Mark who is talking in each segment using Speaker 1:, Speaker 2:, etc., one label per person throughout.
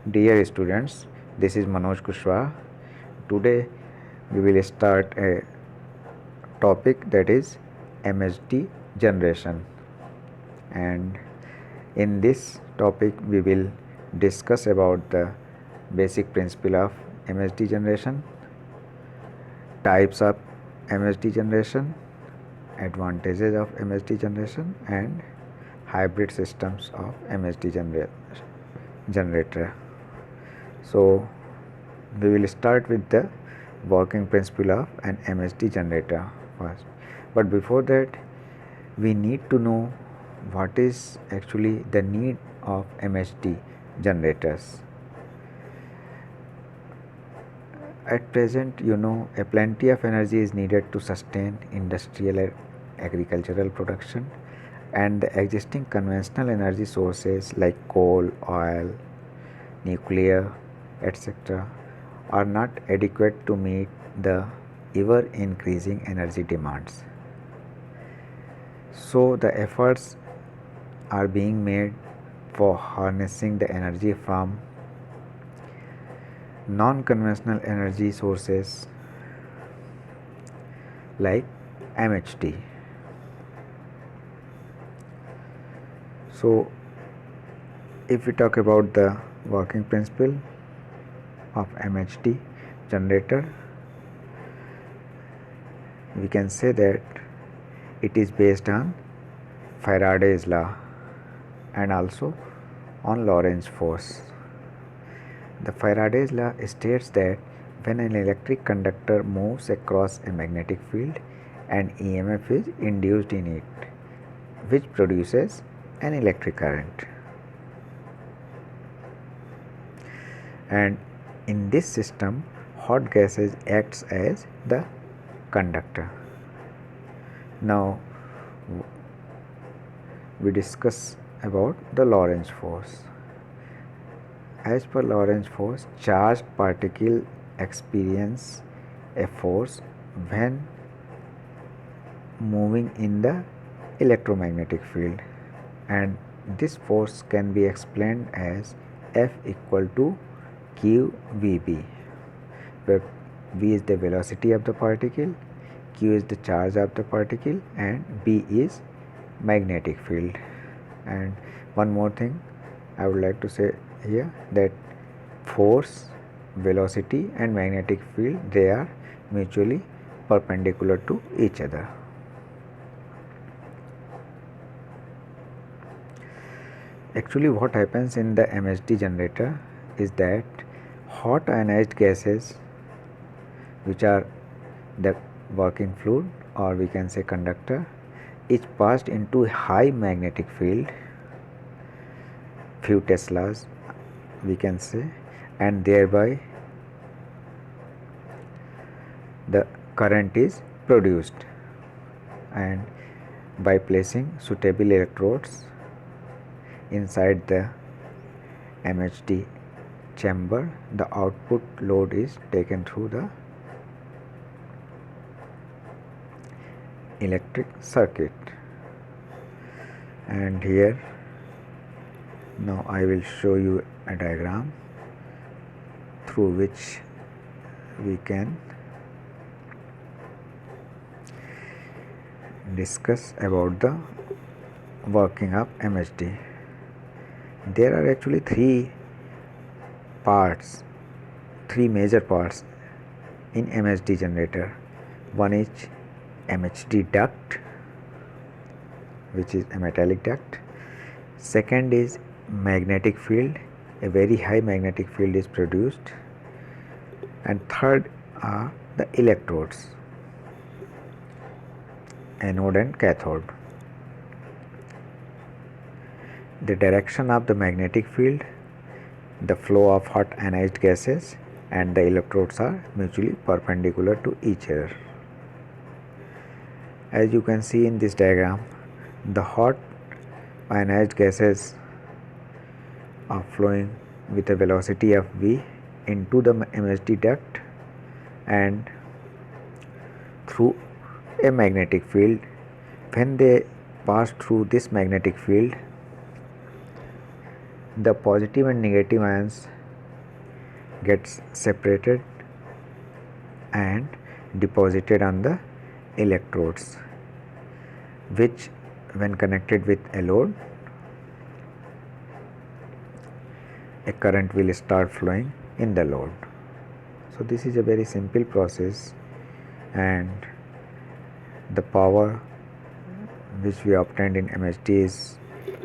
Speaker 1: Dear students, this is Manoj Kushwaha. Today we will start a topic that is MHD generation, and in this topic we will discuss about the basic principle of MHD generation, types of MHD generation, advantages of MHD generation, and hybrid systems of MHD generator. So we will start with the working principle of an MHD generator first. But before that, we need to know what is actually the need of MHD generators. At present, a plenty of energy is needed to sustain industrial and agricultural production, and the existing conventional energy sources like coal, oil, nuclear, etc., are not adequate to meet the ever increasing energy demands. So, the efforts are being made for harnessing the energy from non conventional energy sources like MHD. So, if we talk about the working principle of MHD generator, we can say that it is based on Faraday's law and also on Lorentz force. The Faraday's law states that when an electric conductor moves across a magnetic field, an EMF is induced in it, which produces an electric current. And in this system, hot gases acts as the conductor. Now we discuss about the Lorentz force. As per Lorentz force, charged particle experience a force when moving in the electromagnetic field, and this force can be explained as F equal to QVB, where V is the velocity of the particle, Q is the charge of the particle, and B is magnetic field. And one more thing I would like to say here, that force, velocity and magnetic field, they are mutually perpendicular to each other. Actually, what happens in the MHD generator is that hot ionized gases, which are the working fluid or we can say conductor, is passed into a high magnetic field, few teslas we can say, and thereby the current is produced. And by placing suitable electrodes inside the MHD chamber, the output load is taken through the electric circuit. And here now I will show you a diagram through which we can discuss about the working of MHD. There are actually three major parts in MHD generator. One is MHD duct, which is a metallic duct. Second is magnetic field, a very high magnetic field is produced. And third are the electrodes, anode and cathode. The direction of the magnetic field, the flow of hot ionized gases, and the electrodes are mutually perpendicular to each other. As you can see in this diagram, the hot ionized gases are flowing with a velocity of v into the MHD duct and through a magnetic field. When they pass through this magnetic field, the positive and negative ions gets separated and deposited on the electrodes, which when connected with a load, a current will start flowing in the load. So this is a very simple process, and the power which we obtained in MHD is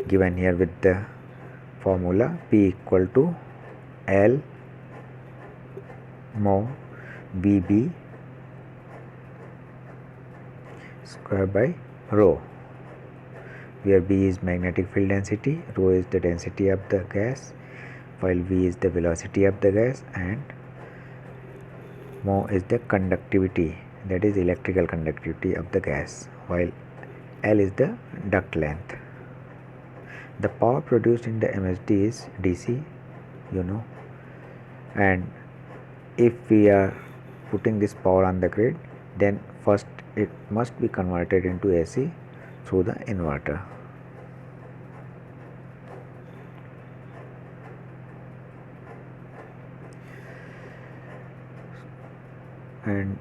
Speaker 1: given here with the formula P equal to L mho Vb square by rho, where B is magnetic field density, rho is the density of the gas, while V is the velocity of the gas, and mho is the conductivity, that is electrical conductivity of the gas, while L is the duct length. The power produced in the MHD is DC, and if we are putting this power on the grid, then first it must be converted into AC through the inverter. And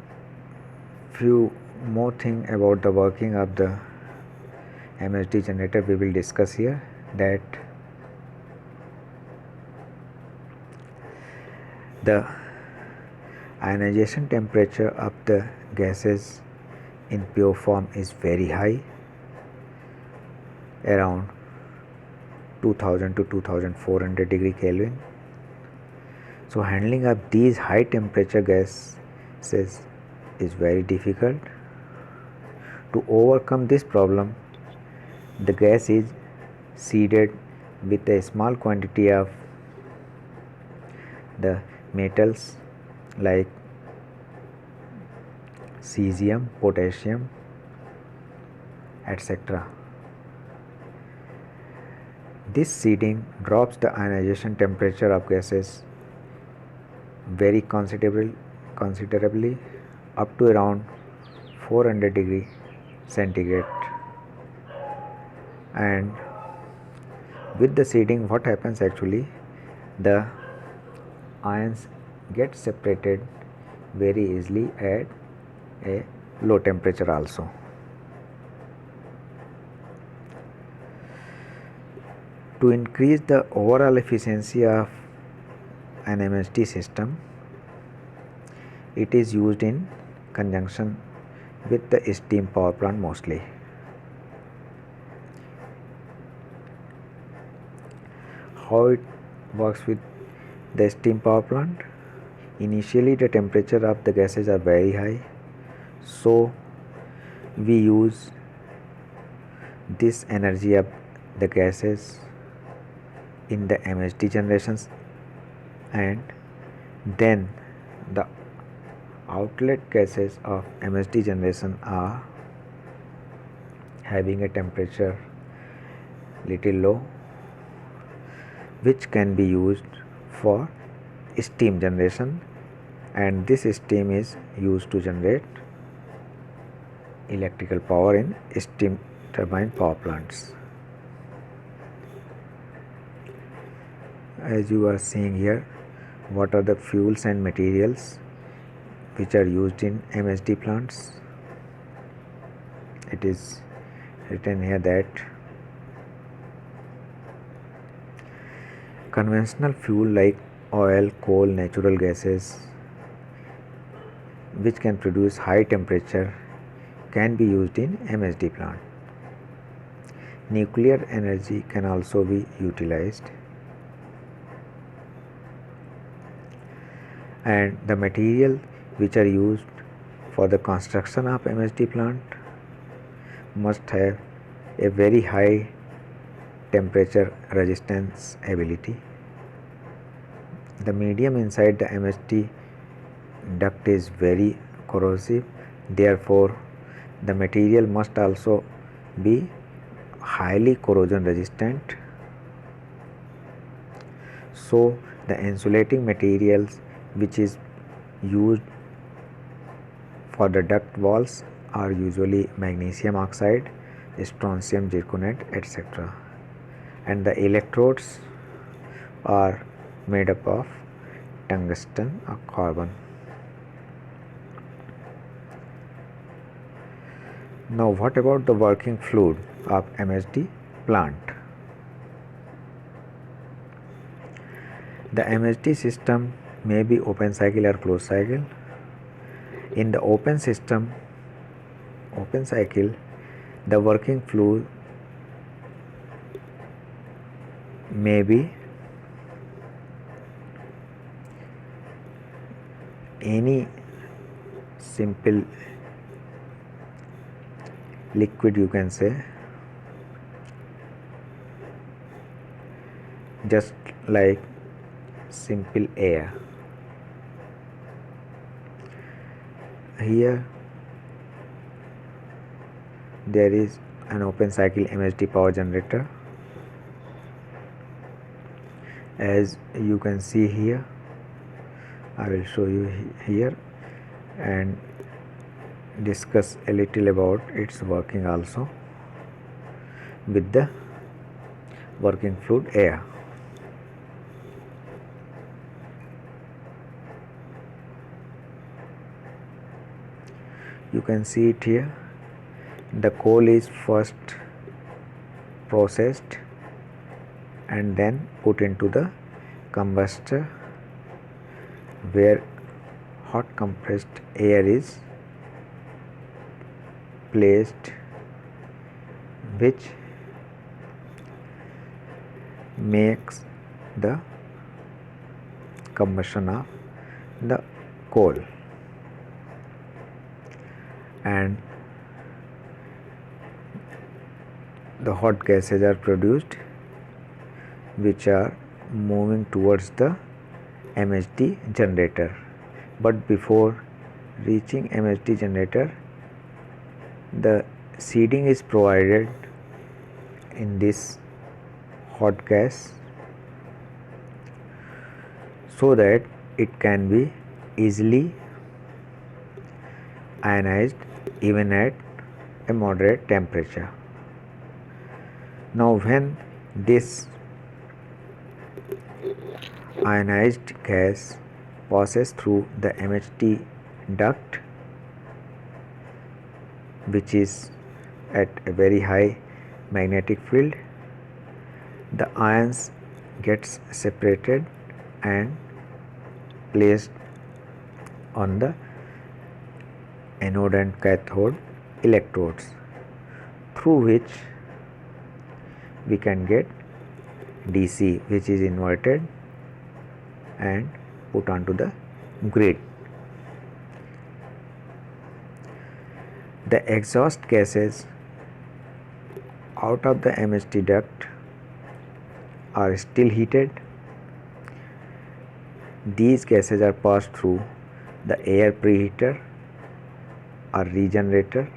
Speaker 1: few more thing about the working of the MHD generator we will discuss here, that the ionization temperature of the gases in pure form is very high, around 2000 to 2400 degree Kelvin. So handling of these high temperature gases is very difficult. To overcome this problem, the gas is seeded with a small quantity of the metals like cesium, potassium, etc. This seeding drops the ionization temperature of gases very considerably up to around 400 degree centigrade, and with the seeding what happens, actually the ions get separated very easily at a low temperature also. To increase the overall efficiency of an MHD system, it is used in conjunction with the steam power plant mostly. How it works with the steam power plant? Initially the temperature of the gases are very high, so we use this energy of the gases in the MHD generations, and then the outlet gases of MHD generation are having a temperature little low, which can be used for steam generation, and this steam is used to generate electrical power in steam turbine power plants. As you are seeing here, what are the fuels and materials which are used in MHD plants? It is written here that conventional fuel like oil, coal, natural gases which can produce high temperature can be used in MHD plant. Nuclear energy can also be utilized, and the material which are used for the construction of MHD plant must have a very high temperature resistance ability. The medium inside the MHD duct is very corrosive, therefore the material must also be highly corrosion resistant. So the insulating materials which is used for the duct walls are usually magnesium oxide, strontium zirconate, etc. And the electrodes are made up of tungsten or carbon. Now what about the working fluid of MHD plant? The MHD system may be open cycle or closed cycle. In the open cycle, the working fluid may be any simple liquid, you can say, just like simple air. Here there is an open cycle MHD power generator, as you can see here. I will show you here and discuss a little about its working also with the working fluid air. You can see it here. The coal is first processed and then put into the combustor, where hot compressed air is placed, which makes the combustion of the coal, and the hot gases are produced, which are moving towards the MHD generator. But before reaching MHD generator, the seeding is provided in this hot gas so that it can be easily ionized even at a moderate temperature. Now when this ionized gas passes through the MHD duct, which is at a very high magnetic field, the ions gets separated and placed on the anode and cathode electrodes, through which we can get DC, which is inverted and put onto the grid. The exhaust gases out of the MHD duct are still heated. These gases are passed through the air preheater or regenerator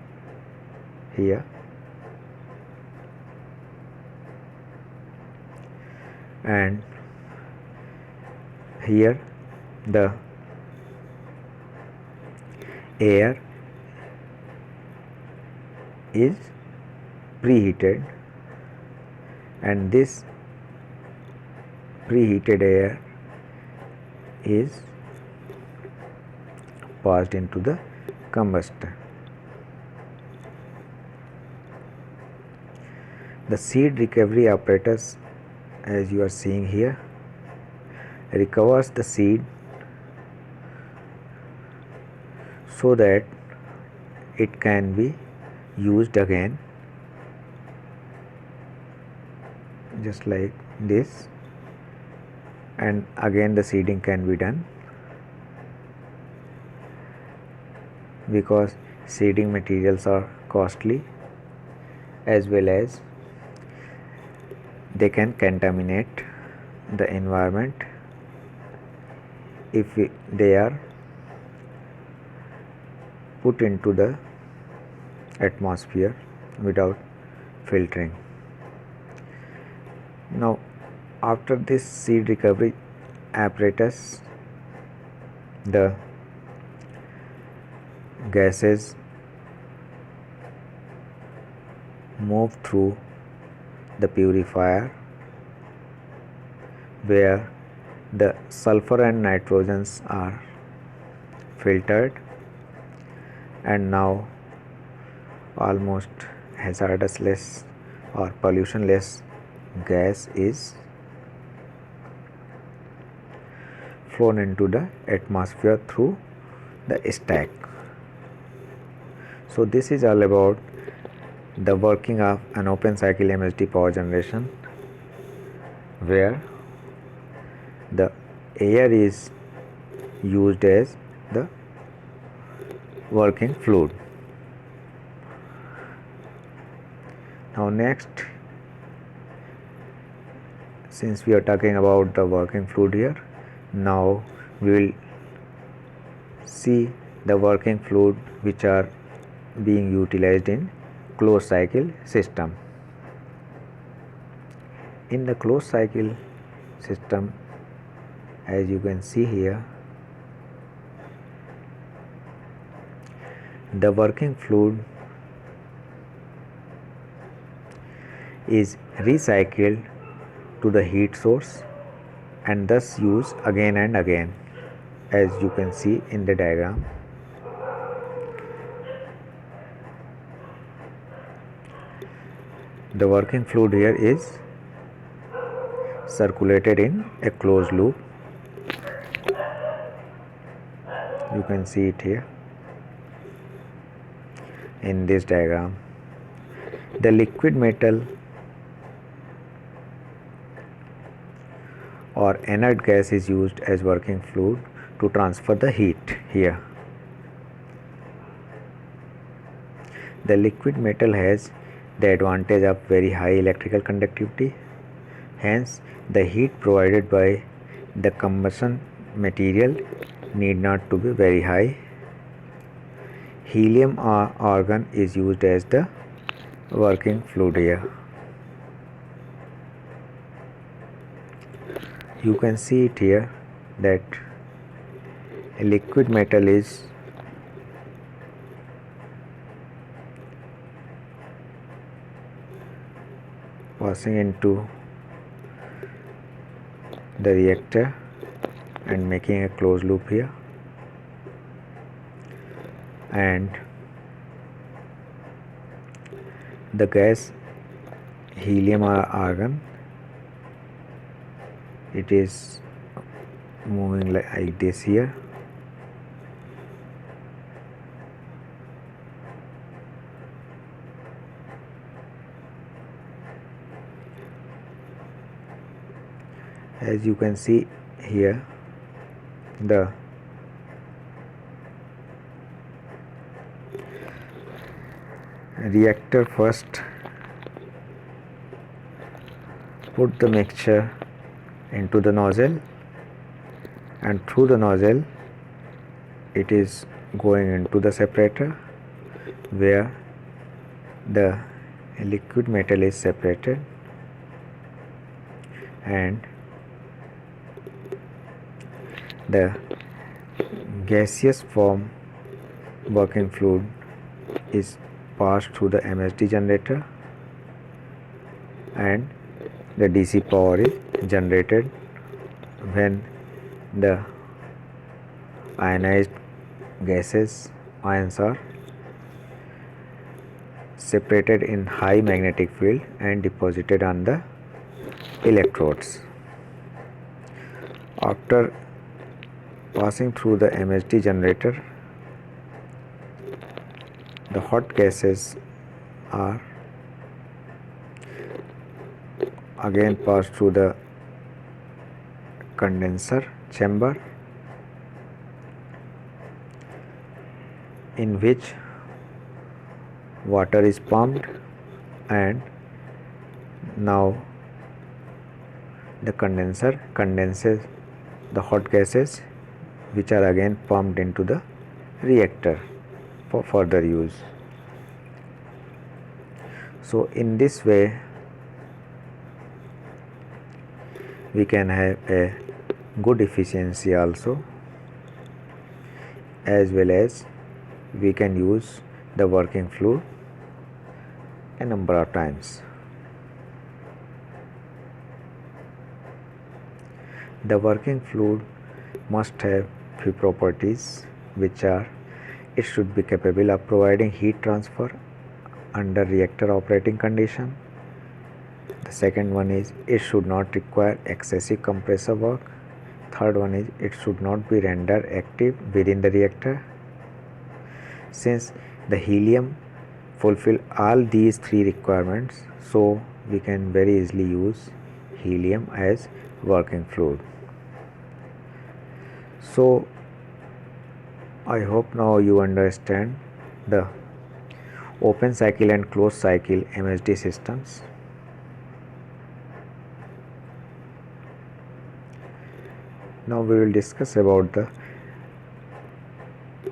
Speaker 1: here, and here the air is preheated, and this preheated air is passed into the combustor. The seed recovery apparatus, as you are seeing here, recovers the seed so that it can be used again, just like this, and again the seeding can be done, because seeding materials are costly as well as they can contaminate the environment if they are put into the atmosphere without filtering. Now after this seed recovery apparatus, the gases move through the purifier, where the sulfur and nitrogens are filtered, and now almost hazardous less or pollution less gas is flown into the atmosphere through the stack. So this is all about the working of an open cycle MHD power generation, where the air is used as the working fluid. Now next, since we are talking about the working fluid here, now we will see the working fluid which are being utilized in closed cycle system. In the closed cycle system, as you can see here, the working fluid is recycled to the heat source and thus used again and again, as you can see in the diagram. The working fluid here is circulated in a closed loop. You can see it here in this diagram. The liquid metal or inert gas is used as working fluid to transfer the heat here. The liquid metal has the advantage of very high electrical conductivity. Hence, the heat provided by the combustion material need not to be very high. Helium argon is used as the working fluid here. You can see it here that a liquid metal is passing into the reactor and making a closed loop here, and the gas helium or argon, it is moving like this here. As you can see here, the reactor first put the mixture into the nozzle, and through the nozzle it is going into the separator, where the liquid metal is separated and the gaseous form working fluid is passed through the MHD generator, and the DC power is generated when the ionized gases ions are separated in high magnetic field and deposited on the electrodes. After passing through the MHD generator, the hot gases are again passed through the condenser chamber, in which water is pumped, and now the condenser condenses the hot gases, which are again pumped into the reactor for further use. So in this way we can have a good efficiency also, as well as we can use the working fluid a number of times. The working fluid must have few properties, which are: it should be capable of providing heat transfer under reactor operating condition. The second one is it should not require excessive compressor work. Third one is it should not be rendered active within the reactor. Since the helium fulfill all these three requirements, so we can very easily use helium as working fluid. So I hope now you understand the open cycle and closed cycle MHD systems. Now we will discuss about the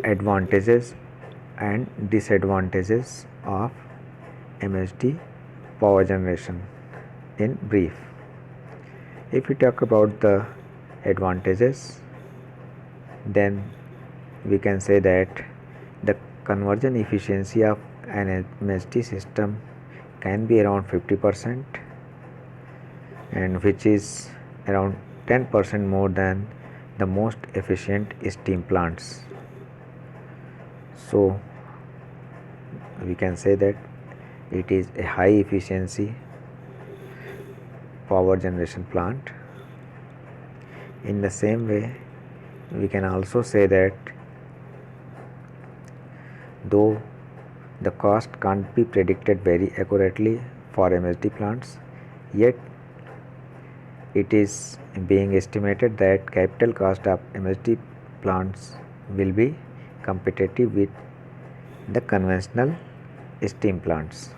Speaker 1: advantages and disadvantages of MHD power generation in brief. If we talk about the advantages, then we can say that the conversion efficiency of an MHD system can be around 50%, and which is around 10% more than the most efficient steam plants. So we can say that it is a high efficiency power generation plant. In the same way, we can also say that though the cost can't be predicted very accurately for MHD plants, yet it is being estimated that capital cost of MHD plants will be competitive with the conventional steam plants.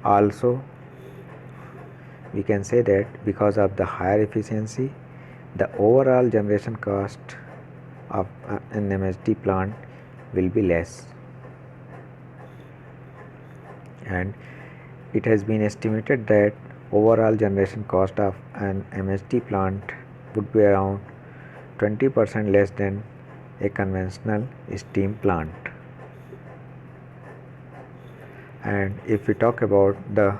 Speaker 1: Also, we can say that because of the higher efficiency, the overall generation cost of an MHD plant will be less, and it has been estimated that overall generation cost of an MHD plant would be around 20% less than a conventional steam plant. And if we talk about the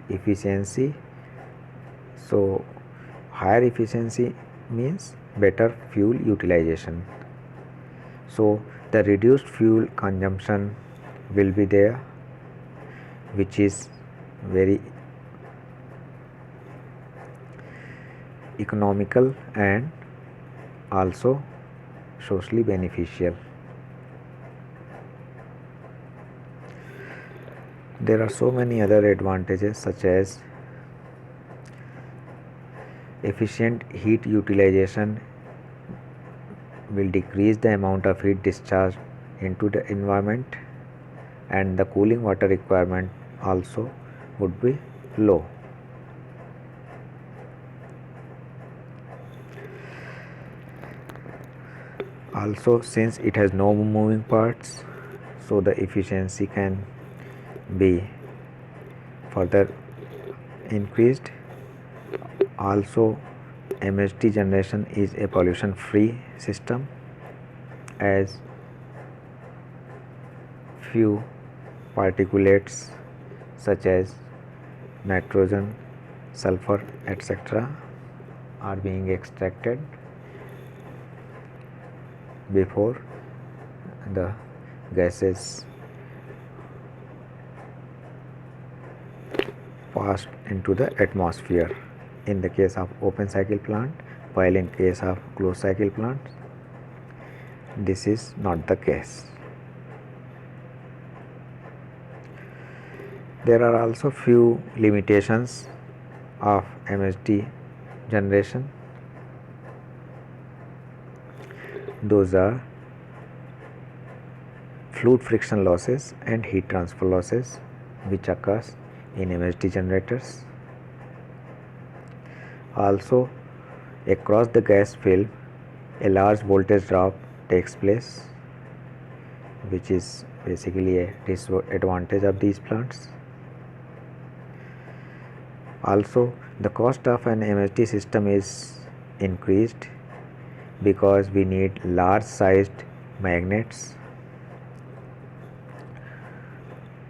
Speaker 1: efficiency, so higher efficiency means better fuel utilization. So the reduced fuel consumption will be there, which is very economical and also socially beneficial. There are so many other advantages, such as efficient heat utilization will decrease the amount of heat discharged into the environment, and the cooling water requirement also would be low. Also, since it has no moving parts, so the efficiency can be further increased. Also, MHD generation is a pollution free system, as few particulates such as nitrogen, sulfur, etc. are being extracted before the gases passed into the atmosphere in the case of open cycle plant, while in case of closed cycle plants this is not the case. There are also few limitations of MHD generation. Those are fluid friction losses and heat transfer losses, which occurs in MHD generators. Also, across the gas film, a large voltage drop takes place, which is basically a disadvantage of these plants. Also, the cost of an MHD system is increased because we need large sized magnets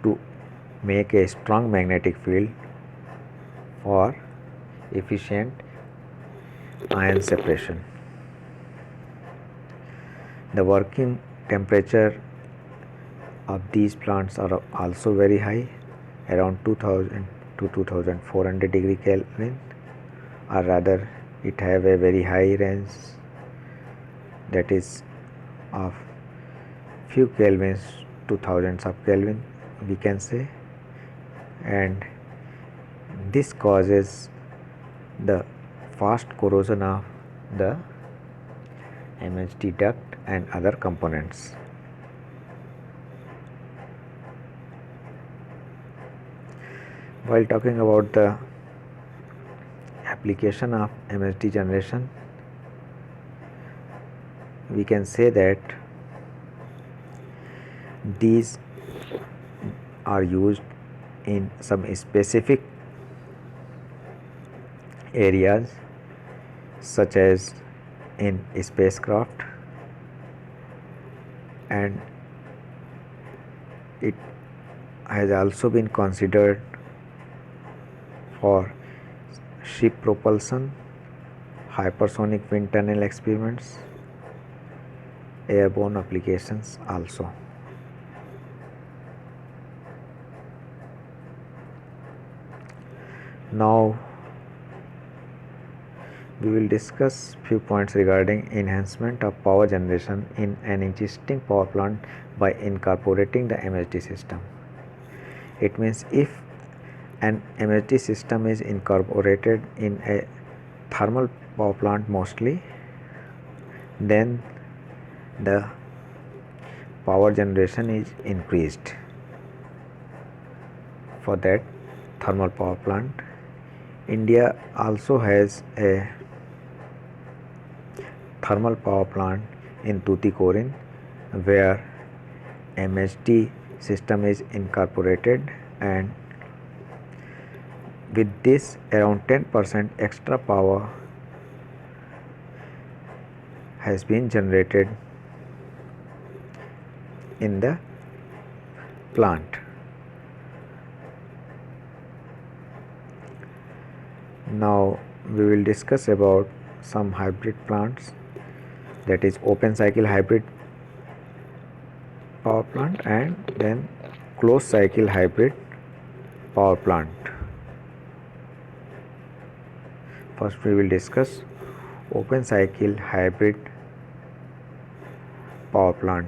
Speaker 1: to make a strong magnetic field for efficient ion separation. The working temperature of these plants are also very high, around 2000 to 2400 degree Kelvin, or rather it have a very high range, that is of few kelvins to thousands of Kelvin we can say, and this causes the fast corrosion of the MHD duct and other components. While talking about the application of MHD generation, we can say that these are used in some specific areas such as in spacecraft, and it has also been considered for ship propulsion, hypersonic wind tunnel experiments, airborne applications also. Now we will discuss few points regarding enhancement of power generation in an existing power plant by incorporating the MHD system. It means if an MHD system is incorporated in a thermal power plant mostly, then the power generation is increased for that thermal power plant. India also has a thermal power plant in Tuticorin where MHD system is incorporated, and with this around 10% extra power has been generated in the plant. Now we will discuss about some hybrid plants, that is open cycle hybrid power plant and then closed cycle hybrid power plant. First we will discuss open cycle hybrid power plant.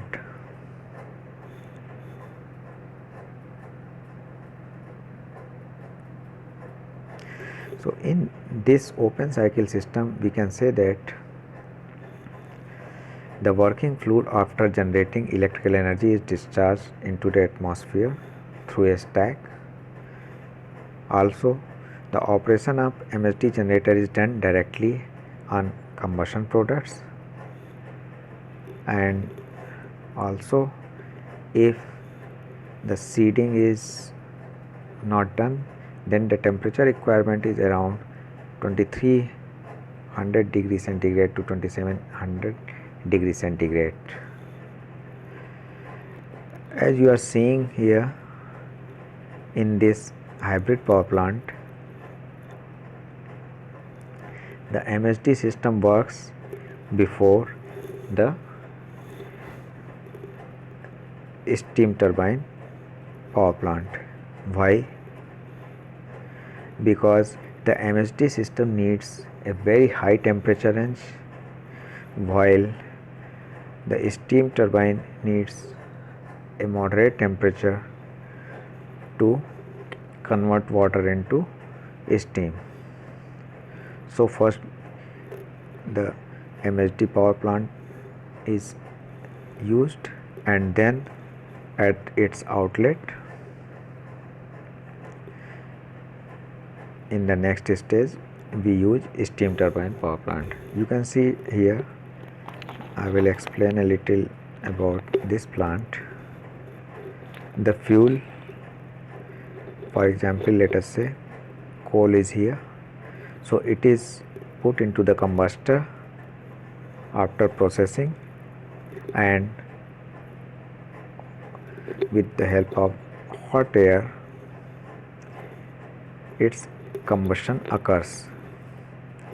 Speaker 1: So in this open cycle system we can say that the working fluid after generating electrical energy is discharged into the atmosphere through a stack. Also, the operation of MHD generator is done directly on combustion products, and also if the seeding is not done, then the temperature requirement is around 2300 degree centigrade to 2700 degree centigrade. As you are seeing here in this hybrid power plant, the MHD system works before the steam turbine power plant. Why? Because the MHD system needs a very high temperature range, while the steam turbine needs a moderate temperature to convert water into steam. So first the MHD power plant is used, and then at its outlet in the next stage we use steam turbine power plant. You can see here, I will explain a little about this plant. The fuel, for example, let us say coal is here, so it is put into the combustor after processing, and with the help of hot air it's combustion occurs.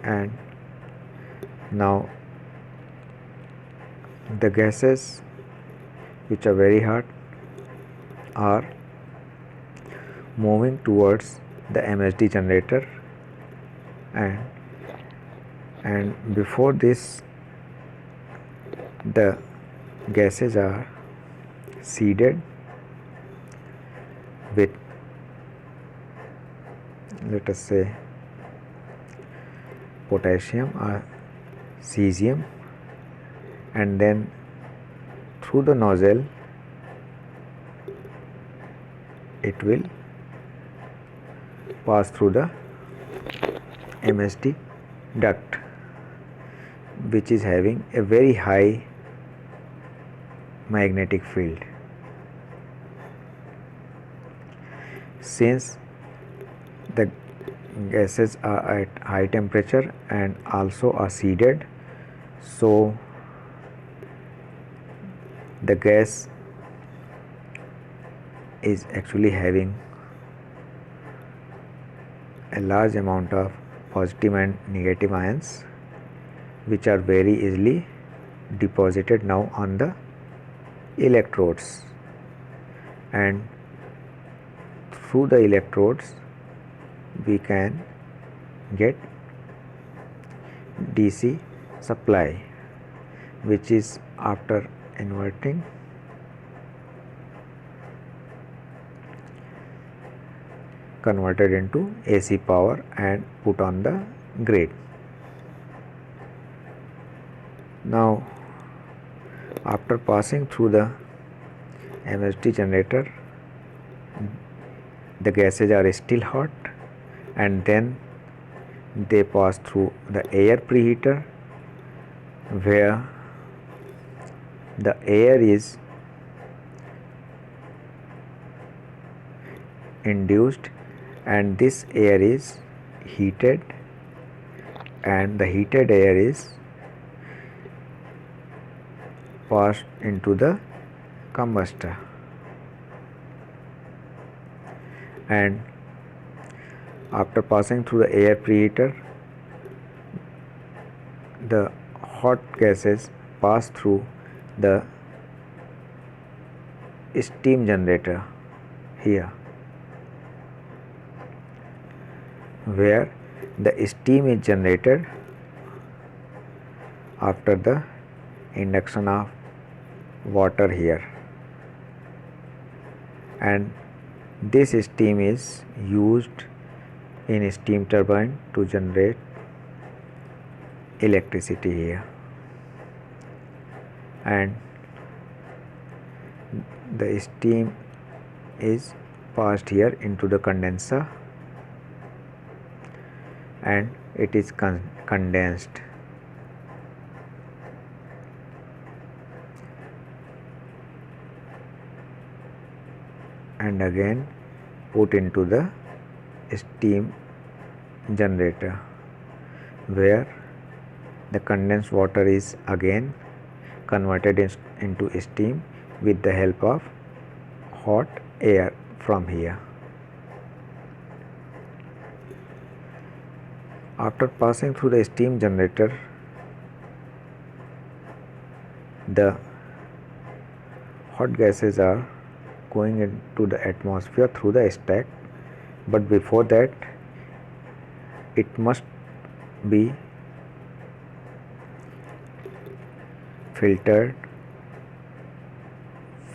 Speaker 1: And now the gases which are very hot are moving towards the MHD generator, and before this the gases are seeded with, let us say, potassium or cesium, and then through the nozzle it will pass through the MHD duct, which is having a very high magnetic field. Since the gases are at high temperature and also are seeded, so the gas is actually having a large amount of positive and negative ions, which are very easily deposited now on the electrodes, and through the electrodes we can get DC supply, which is after inverting converted into AC power and put on the grid. Now after passing through the MHD generator, the gases are still hot, and then they pass through the air preheater, where the air is induced and this air is heated, and the heated air is passed into the combustor, and after passing through the air preheater, the hot gases pass through the steam generator here, where the steam is generated after the induction of water here, and this steam is used in a steam turbine to generate electricity here, and the steam is passed here into the condenser and it is condensed. And again put into the steam generator, where the condensed water is again converted into steam with the help of hot air from here. After passing through the steam generator, the hot gases are going into the atmosphere through the stack, but before that it must be filtered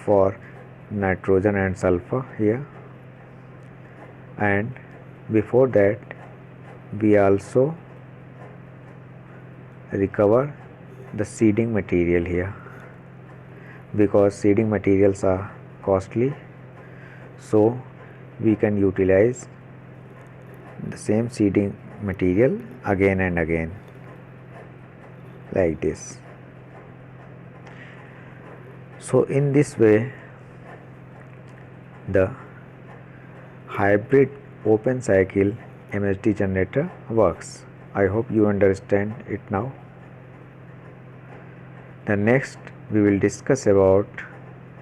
Speaker 1: for nitrogen and sulfur here, and before that we also recover the seeding material here, because seeding materials are costly, so we can utilize the same seeding material again and again, like this. So in this way the hybrid open cycle MHD generator works. I hope you understand it now. The next we will discuss about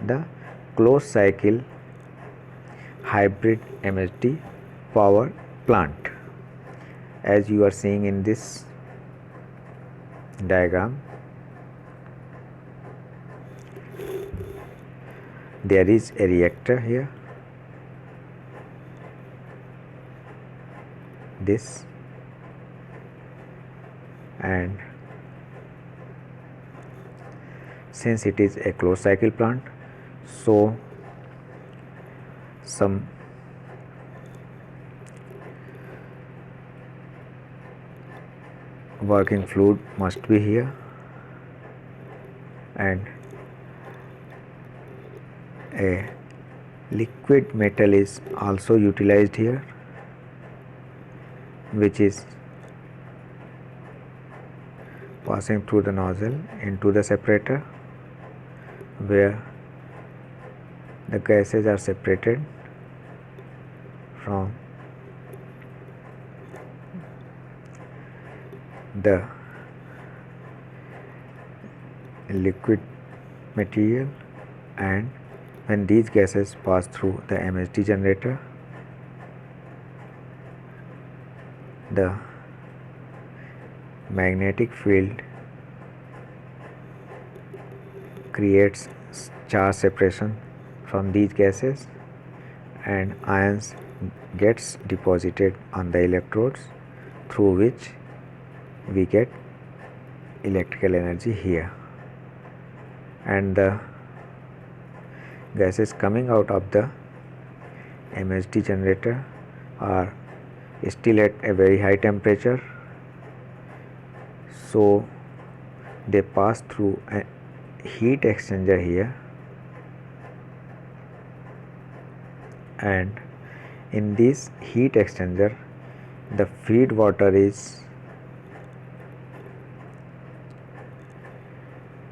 Speaker 1: the closed cycle hybrid MHD power plant. as you are seeing in this diagram, there is a reactor here, this, and since it is a closed cycle plant, so some working fluid must be here, and a liquid metal is also utilized here, which is passing through the nozzle into the separator, where the gases are separated from the liquid material, and when these gases pass through the MHD generator, the magnetic field creates charge separation from these gases, and ions gets deposited on the electrodes, through which we get electrical energy here, and the gases coming out of the MHD generator are still at a very high temperature, so they pass through a heat exchanger here, and in this heat exchanger the feed water is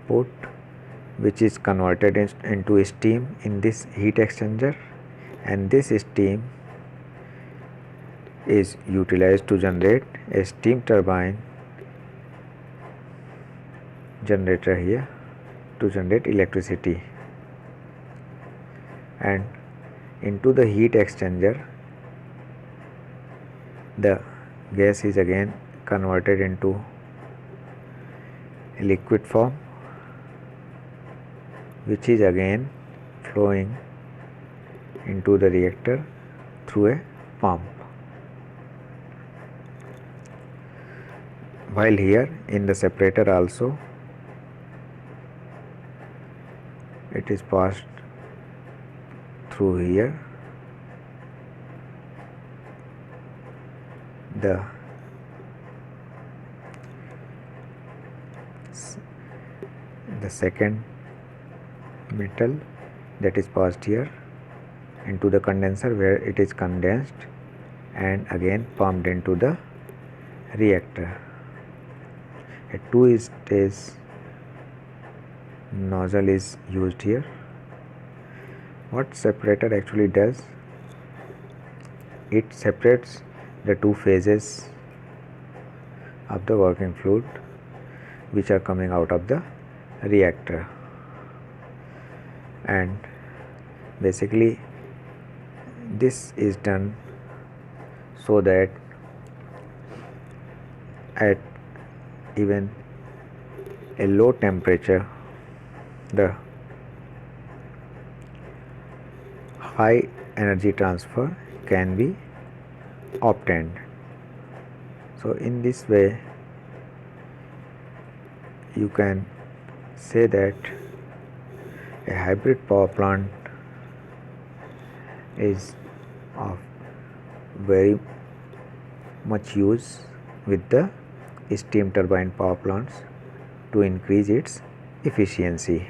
Speaker 1: put, which is converted into steam in this heat exchanger, and this steam is utilized to generate a steam turbine generator here to generate electricity, and into the heat exchanger the gas is again converted into liquid form, which is again flowing into the reactor through a pump. While here in the separator also it is passed through here, the second metal that is passed here into the condenser, where it is condensed and again pumped into the reactor. A two-stage nozzle is used here. What separator actually does, it separates the two phases of the working fluid which are coming out of the reactor, and basically this is done so that at even a low temperature the high energy transfer can be obtained. So in this way you can say that a hybrid power plant is of very much use with the steam turbine power plants to increase its efficiency.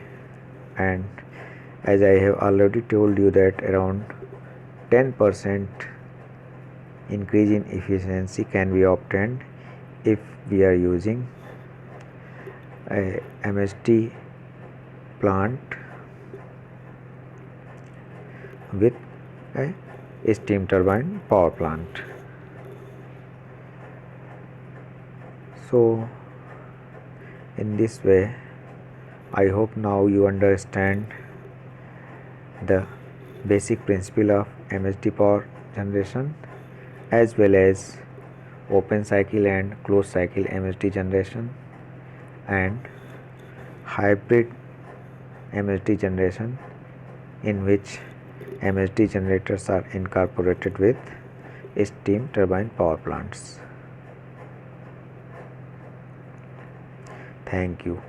Speaker 1: And as I have already told you that around 10% increase in efficiency can be obtained if we are using a MHD plant with a steam turbine power plant. So in this way I hope now you understand the basic principle of MHD power generation, as well as open cycle and closed cycle MHD generation, and hybrid MHD generation, in which MHD generators are incorporated with steam turbine power plants. Thank you.